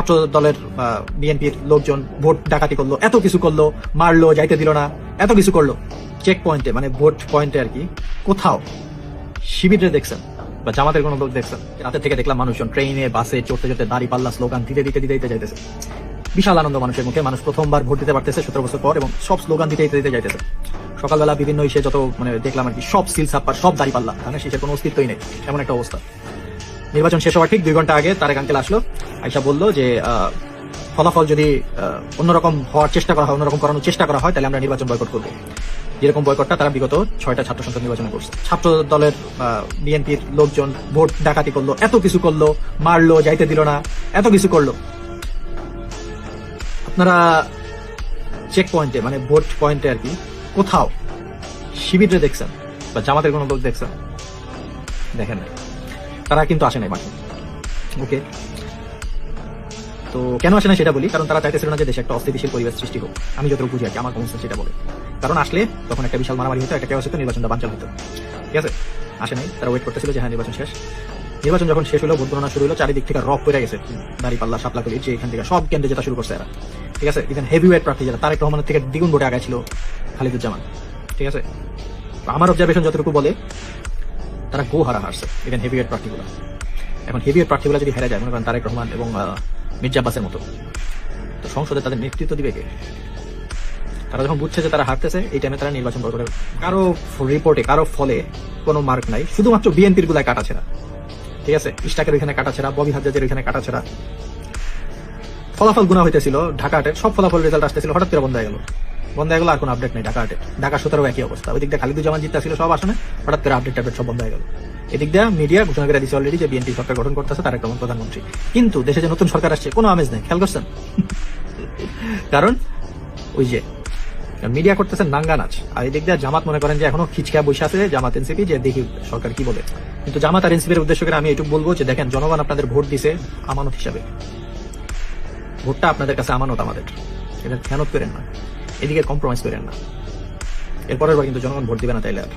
ছাত্র দলের বিএনপির লোকজন ভোট ডাকাতি করলো, এত কিছু করলো, মারলো, যাইতে দিল না, এত কিছু করলো। চেক পয়েন্টে মানে ভোট পয়েন্টে আর কি কোথাও শিবিরে দেখছেন বা জামাতের কোনো লোক দেখছেন? রাতে থেকে দেখলাম মানুষজন ট্রেনে বাসে চড়তে চড়তে দাড়ি পাল্লা স্লোগান দিতে দিতে দিতে যাইতেছে। বিশাল আনন্দ মানুষের মুখে, মানুষ প্রথমবার ভোট দিতে পারতেছে 17 বছর পর, এবং সব স্লোগান দিতে দিতে দিতে যাইতেছে। সকালবেলা বিভিন্ন ইসে যত মানে দেখলাম আর কি, সব সিল ছাপ্পার, সব দাড়ি পাল্লা, ধানের শীষের কোনো অস্তিত্বই নেই, এমন একটা অবস্থা। নির্বাচন শেষ হওয়ার ঠিক 2 ঘন্টা আগে তারেক আঙ্কেল আসলো, আইসা বললো যে ফলাফল যদি অন্যরকম হওয়ার চেষ্টা করা হয়, অন্যরকম করানোর চেষ্টা করা হয়, তাহলে আমরা নির্বাচন বয়কট করবো। যেরকম বয়কটটা তারা বিগত 6টা ছাত্র সংসদ নির্বাচনে করছে। ছাত্র দলের বিএনপির লোকজন ভোট ডাকাতি করলো, এত কিছু করলো, মারলো, যাইতে দিল না, এত কিছু করলো। আপনারা চেক পয়েন্টে মানে ভোট পয়েন্টে আর কি কোথাও শিবিরে দেখছেন বা জামাতের কোনো লোক দেখছেন? দেখেন নাই, তারা কিন্তু আসে নাই মাঠে। ওকে, তো কেন আসে না সেটা বলি, কারণ তারা চাইতেছিল না যে দেশে একটা অস্থিতিশীল পরিবেশ সৃষ্টি হোক। আমি যতটুকু বুঝি আর কি, আমার কমন সেন্স সেটা বলে। কারণ আসলে তখন একটা বিশাল মারামারি হতো, একটা কেউ হতো, নির্বাচনটা বানচাল হতো। ঠিক আছে, আসে নাই, তারা ওয়েট করতেছিল যে হ্যাঁ নির্বাচন শেষ। নির্বাচন যখন শেষ হলো, ভোট গণনা শুরু হলো, চারিদিক থেকে রক পড়ে গেছে, দাড়ি পাল্লা সাপলা করি যে এখান থেকে সব কেন্দ্রে যেটা শুরু করছে এরা। ঠিক আছে, ইভেন হেভিওয়েট প্রার্থী যারা, তারেক রহমানের থেকে দ্বিগুণ ভোটে আগায় ছিল খালিদুজ্জামান। ঠিক আছে, আমার অবজারভেশন যতটুকু বলে তারা গো হারা হারছে ইভেন হেভিওয়েট প্রার্থীগুলো। এখন হেভিওয়েট প্রার্থীগুলো যদি হেরে যায়, মনে করেন তারেক রহমান এবং মির্জা আব্বাসের মতো, তো সংসদে তাদের নেতৃত্ব দিবে কে? তারা যখন বুঝছে যে তারা হারতেছে, এই টাইমে তারা নির্বাচন করে। কারো রিপোর্টে, কারো ফলে কোনো মার্ক নাই, শুধুমাত্র বিএনপির গুলায় কাটাছেড়া। ঠিক আছে, ইস্টাকের ওইখানে কাটাছেড়া, ববি হাজ্জাজের ওইখানে কাটাছেড়া। ফলাফল গুণা হইতেছিল ঢাকা হাটের, সব ফলাফল রেজাল্ট আসতেছিল, হঠাৎ করে বন্ধ হয়ে গেল। বন্ধ হয়ে গেল, আর কোনো আপডেট নেই ঢাকা হাটে। ঢাকা 17 একই অবস্থা। ওই দিক দিয়ে খালিদুজ্জামান জিততা ছিল সব আসনে, হঠাৎ করে আপডেট সব বন্ধ হয়ে গেল। এদিক দিয়ে মিডিয়া ঘোষণা করে দিচ্ছে অলরেডি যে বিএনপি সরকার গঠন করতেছে, তারেক রহমান প্রধানমন্ত্রী। কিন্তু দেশে যে নতুন সরকার আসছে কোনো আমেজ নেই, খেয়াল করছেন? কারণ ওই যে মিডিয়া করতেছেন নাঙ্গা নাচ, আর এই দিক দিয়ে জামাত মনে করেন যে এখনো খিচকা বসে আছে, জামাত এনসিপি, যে দেখি সরকার কি বলে। কিন্তু জামাত আর এনসিপির উদ্দেশ্য করে আমি এটুকু বলবো যে দেখেন, জনগণ আপনাদের ভোট দিছে আমানত হিসাবে। ভোটটা আপনাদের কাছে আমানত, আমাদের, এটা খেয়ানত করেন না, এদিকে কম্প্রোমাইজ করেন না। এরপরের বার কিন্তু জনগণ ভোট দিবে না তাইলে আর।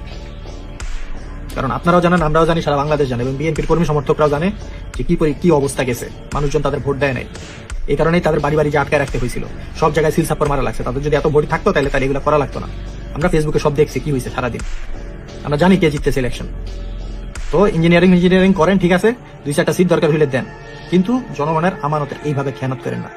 কারণ আপনারাও জানেন, আমরাও জানি, সারা বাংলাদেশ জানে, এবং বিএনপির কর্মী সমর্থকরাও জানে যে কি অবস্থা গেছে। মানুষজন তাদের ভোট দেয় নাই, এই কারণেই তাদের বাড়ি বাড়ি যে আটকায় রাখতে হয়েছিল, সব জায়গায় সিল সাপ্পার মারা লাগছে। তাদের যদি এত ভোট থাকতো তাহলে এগুলো করা লাগতো না। আমরা ফেসবুকে সব দেখছি কি হয়েছে সারাদিন, আমরা জানি কে জিততেছে ইলেকশন। তো ইঞ্জিনিয়ারিং করেন, ঠিক আছে, 2-4টা সিট দরকার হইলে দেন, কিন্তু জনগণের আমানতের এইভাবে খেয়ানত করেন না।